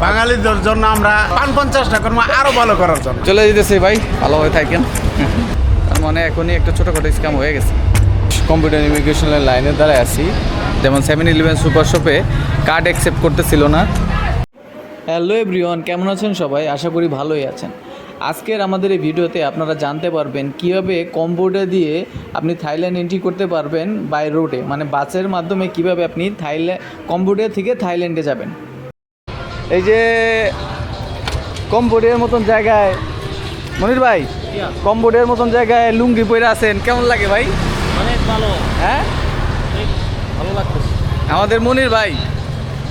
বাঙালিদের জন্য আমরা 50টা করবো আরো ভালো করার জন্য। চলে যেতেছি ভাই, ভালোভাবে থাকেন। তার মানে এখনই একটা ছোটোখাটো স্ক্যাম হয়ে গেছে। কম্পিউটার ইমিগ্রেশনের লাইনের দ্বারা আছি, যেমন 7-Eleven সুপার শপে কার্ড অ্যাকসেপ্ট করতেছিল না। হ্যালো এভরিওয়ান, কেমন আছেন সবাই? আশা করি ভালোই আছেন। আজকের আমাদের এই ভিডিওতে আপনারা জানতে পারবেন কীভাবে কম্পিউটার দিয়ে আপনি থাইল্যান্ড এন্ট্রি করতে পারবেন বাই রোডে, মানে বাসের মাধ্যমে কিভাবে আপনি কম্পিউটার থেকে থাইল্যান্ডে যাবেন। এই যে কম্বোডিয়ার মতন জায়গায়, মনির ভাই কম্বোডিয়ার মতন জায়গায় লুঙ্গি পরে আছেন, কেমন লাগে ভাই? অনেক ভালো, হ্যাঁ ভালো লাগতেছে। আমাদের মনির ভাই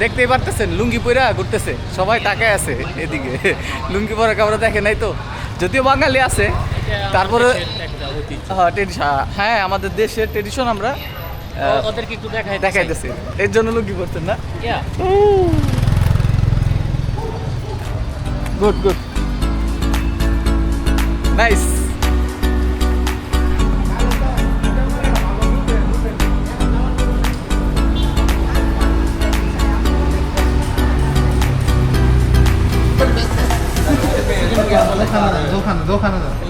দেখতেই পারতেছেন লুঙ্গি পরা ঘুরতেছে, সবাই টাকায় আছে এদিকে। লুঙ্গি পরা কাপড় দেখে নাই তো, যদিও বাঙালি আছে তারপরে হ্যাঁ আমাদের দেশের ট্রেডিশন আমরা ওদেরকে একটু দেখাইতেছি, এর জন্য লুঙ্গি পরতেন না। Good good, nice.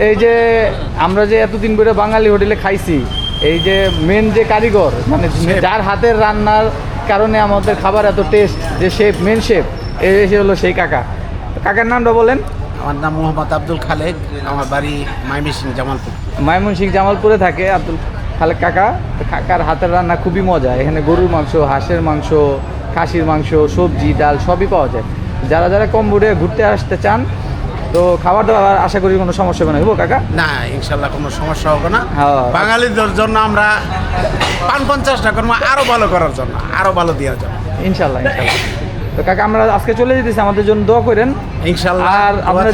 এই যে আমরা যে এতদিন করে বাঙালি হোটেলে খাইছি, এই যে মেন যে কারিগর, মানে যার হাতের রান্নার কারণে আমাদের খাবার এত টেস্ট, যে শেফ, মেন শেফ, এসে হলো সেই কাকা। কাকার নামটা বলেন। আমার নাম মোহাম্মদ আব্দুল খালেক, আমার বাড়ি ময়মনসিংহ জামালপুর। ময়মনসিংহ জামালপুরে থাকে আব্দুল খালেক কাকা। কাকার হাতের রান্না খুবই মজা। এখানে গরুর মাংস, হাঁসের মাংস, খাসির মাংস, সবজি, ডাল সবই পাওয়া যায়। যারা যারা কম্বোডিয়া ঘুরতে আসতে চান তো খাবার দাবার আশা করি কোনো সমস্যা হবে না, কাকা? না, ইনশাল্লাহ কোনো সমস্যা হবে না। হ্যাঁ। বাঙালিদের জন্য আমরা 50টা করবো আরো ভালো করার জন্য, আরো ভালো দেওয়ার জন্য, ইনশাল্লাহ ইনশাল্লাহ। তো কাকা আমরা আজকে চলে যেতেছি, আমাদের জন্য দোয়া করেন ইনশাল্লাহ। আর আপনারা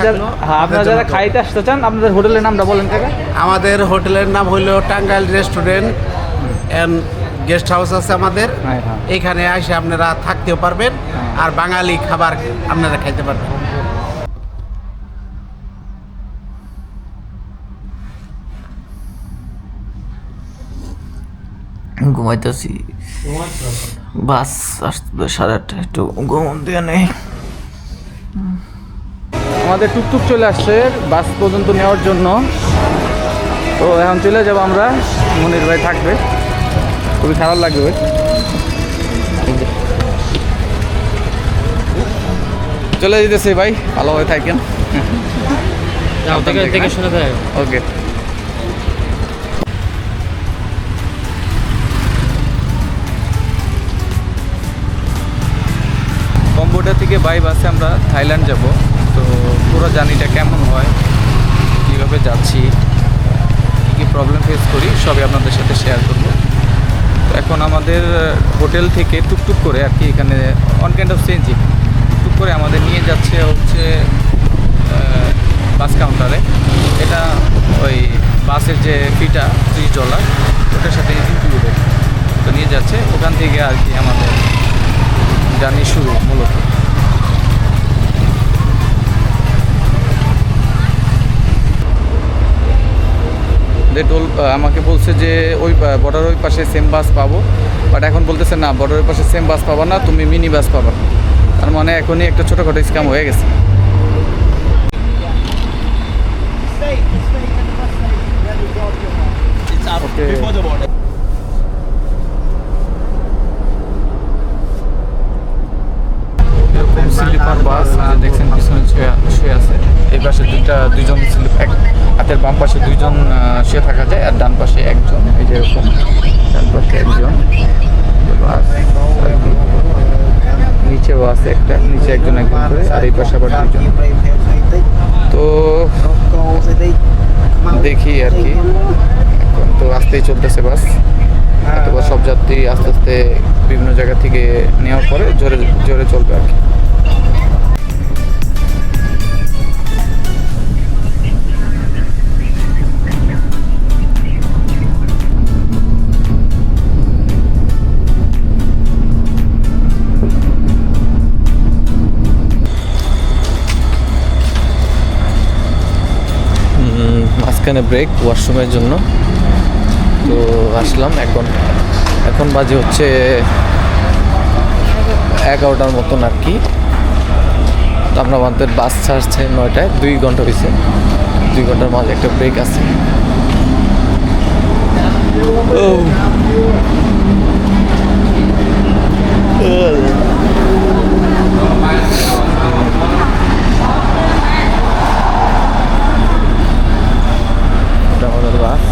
যারা খাইতে আসতে চান আপনাদের হোটেলের নামটা বলেন কাকা। আমাদের হোটেলের নাম হইল Tangail restaurant and guest house আছে আমাদের। হ্যাঁ। এখানে এসে আপনারা থাকতেও পারবেন আর বাঙালি খাবার আপনারা খাইতে পারবেন। ঘুমাইতেছি, বাস আসতে 8:30, একটু ঘুম দিয়ে নেই। আমাদের টুকটুক চলে আসছে বাস পর্যন্ত নেওয়ার জন্য, তো এখন চলে যাবো আমরা। মনির ভাই থাকবে, খুবই খারাপ লাগবে। চলে যেতেছি ভাই, ভালোভাবে থাকেন। ওকে। কম্বোডিয়া থেকে বাই বাসে আমরা থাইল্যান্ড যাব। তো পুরো জার্নিটা কেমন হয়, কীভাবে যাচ্ছি, কী কী প্রবলেম ফেস করি সবই আপনাদের সাথে শেয়ার করব। তো এখন আমাদের হোটেল থেকে টুকটুক করে আর কি, এখানে অন কাইন্ড অফ চেঞ্জিং, টুক করে আমাদের নিয়ে যাচ্ছে হচ্ছে বাস কাউন্টারে। এটা ওই বাসের যে ফিটা $30, ওটার সাথে ইনক্লুডেড। তো নিয়ে যাচ্ছে ওখান থেকে আর কি আমাদের জার্নি শুরু মূলত। আমাকে বলছে যে ওই বর্ডার ওই পাশে সেম বাস পাবো, বাট এখন বলতেছে না, বর্ডারের পাশে সেম বাস পাবো না, তুমি মিনি বাস পাবা। তার মানে এখনই একটা ছোটোখাটো স্ক্যাম হয়ে গেছে। স্লিপার বাস দেখছেন, পিছনে শুয়ে আছে। এই পাশে দুইজন এক হাতের বাম পাশে দুইজন শুয়ে থাকা যায়, আর ডান পাশে একজন, এই যে এরকম ডান পাশে একজন। বাস নিচেও আছে একটা, নিচে একজন করে, আর এই পাশে আবার দুইজন। তো দেখি আর কি, এখন তো আস্তেই চলতেছে বাস। অথবা সব যাত্রী আস্তে আস্তে বিভিন্ন জায়গা থেকে নেওয়ার পরে জোরে জোরে চলবে আর কি। মাঝখানে ব্রেক ওয়াশরুমের জন্য, তো আসলাম 1 ঘন্টা। এখন বাজে হচ্ছে 11টার মতন আর কি। কারণ আমাদের বাস ছাড়ছে 9টায়, 2 ঘন্টা হয়েছে, 2 ঘন্টার মাঝে একটা ব্রেক আছে। এটা আমাদের বাস।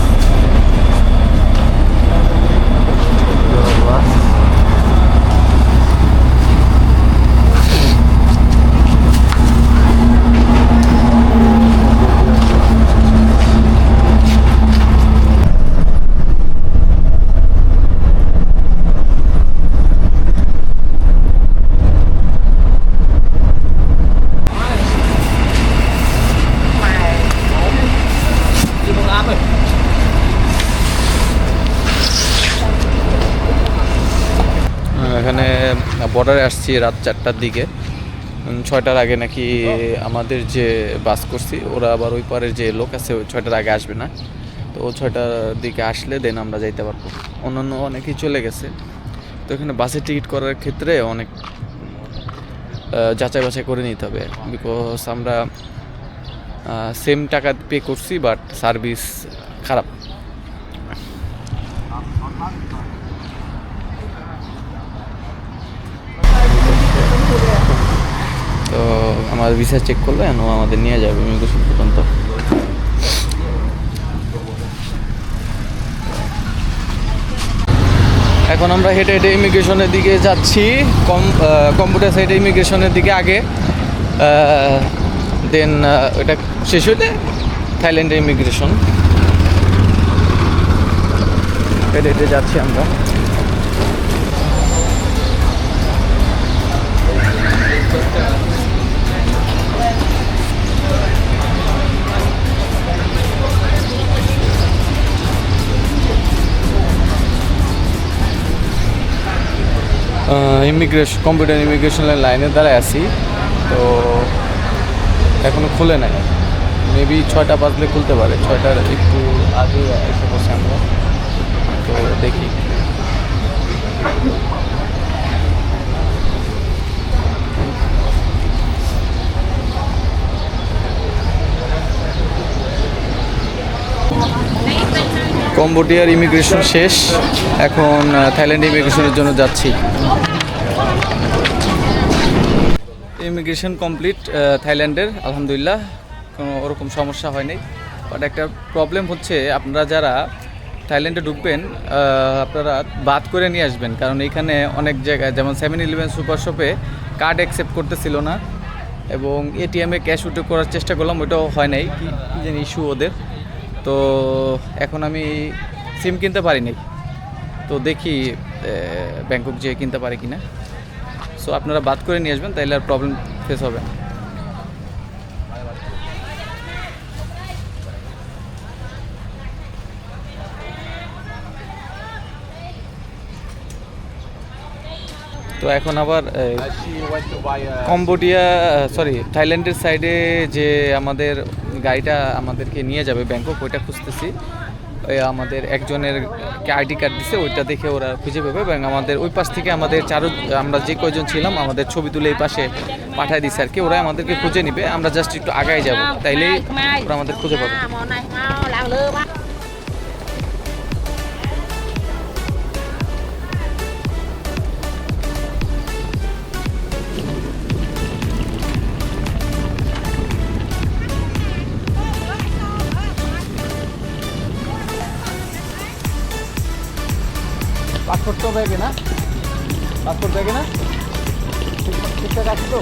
এখানে বর্ডারে আসছি রাত 4টার দিকে। 6টার আগে নাকি আমাদের যে বাস করছি ওরা আবার ওই পারের যে লোক আছে ওই 6টার আগে আসবে না, তো 6টার দিকে আসলে দেন আমরা যাইতে পারবো। অন্যান্য অনেকেই চলে গেছে। তো এখানে বাসের টিকিট করার ক্ষেত্রে অনেক যাচাই বাছাই করে নিতে হবে, বিকজ আমরা সেম টাকা পে করছি বাট সার্ভিস খারাপ। তো আমাদের ভিসা চেক করলে ও আমাদের নিয়ে যাবে ইমিগ্রেশন পর্যন্ত। এখন আমরা হেঁটে হেঁটে ইমিগ্রেশনের দিকে যাচ্ছি, কম্পিউটার সাইডে ইমিগ্রেশনের দিকে আগে, দেন ওটা শেষ হইলে থাইল্যান্ডের ইমিগ্রেশন। হেঁটে হেঁটে যাচ্ছি আমরা। কম্পিউটার ইমিগ্রেশনের লাইনের দ্বারা আছি, তো এখনো খুলে নাই। মেবি 6টা বাজলে খুলতে পারে, 6টার একটু আগে এসে বসে আমরা, তো দেখি। কম্বোডিয়ার ইমিগ্রেশন শেষ, এখন থাইল্যান্ড ইমিগ্রেশনের জন্য যাচ্ছি। ইমিগ্রেশন কমপ্লিট থাইল্যান্ডের, আলহামদুলিল্লাহ কোনো ওরকম সমস্যা হয় নাই। বাট একটা প্রবলেম হচ্ছে, আপনারা যারা থাইল্যান্ডে ঢুকবেন আপনারা বাদ করে নিয়ে আসবেন, কারণ এখানে অনেক জায়গায় যেমন 7-Eleven সুপার শপে কার্ড অ্যাকসেপ্ট করতেছিল না, এবং এটিএমে ক্যাশ উইথড্র করার চেষ্টা করলাম, ওইটাও হয় নাই, কি জানি ইস্যু ওদের। তো এখন আমি সিম কিনতে পারিনি, তো দেখি ব্যাংকক যেয়ে কিনতে পারি কিনা। সো আপনারা বাদ করে নিয়ে আসবেন, তাইলে আর প্রবলেম ফেস হবে। তো এখন আবার থাইল্যান্ডের সাইডে যে আমাদের গাড়িটা আমাদেরকে নিয়ে যাবে ব্যাংকক, ওইটা খুঁজতেছি। আমাদের একজনের আইডি কার্ড দিছে, ওইটা দেখে ওরা খুঁজে পাবে, এবং আমাদের ওই পাশ থেকে আমাদের আমরা যে কয়জন ছিলাম আমাদের ছবি তুলে এই পাশে পাঠায় দিছে আর কি, ওরা আমাদেরকে খুঁজে নিবে। আমরা জাস্ট একটু আগায় যাব, তাইলেই ওরা আমাদের খুঁজে পাবে। পাসপোর্ট তো ব্যাগে না, পাসপোর্ট ব্যাগে না, ঠিকঠাক আছে তো?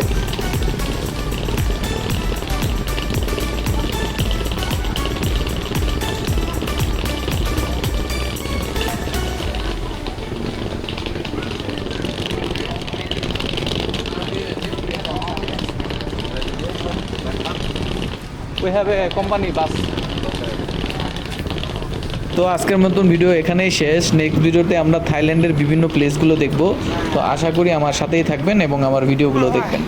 We have a company bus. তো আজকের মতন ভিডিও এখানেই শেষ। নেক্সট ভিডিওতে আমরা থাইল্যান্ডের বিভিন্ন প্লেসগুলো দেখব। তো আশা করি আমার সাথেই থাকবেন এবং আমার ভিডিওগুলো দেখবেন।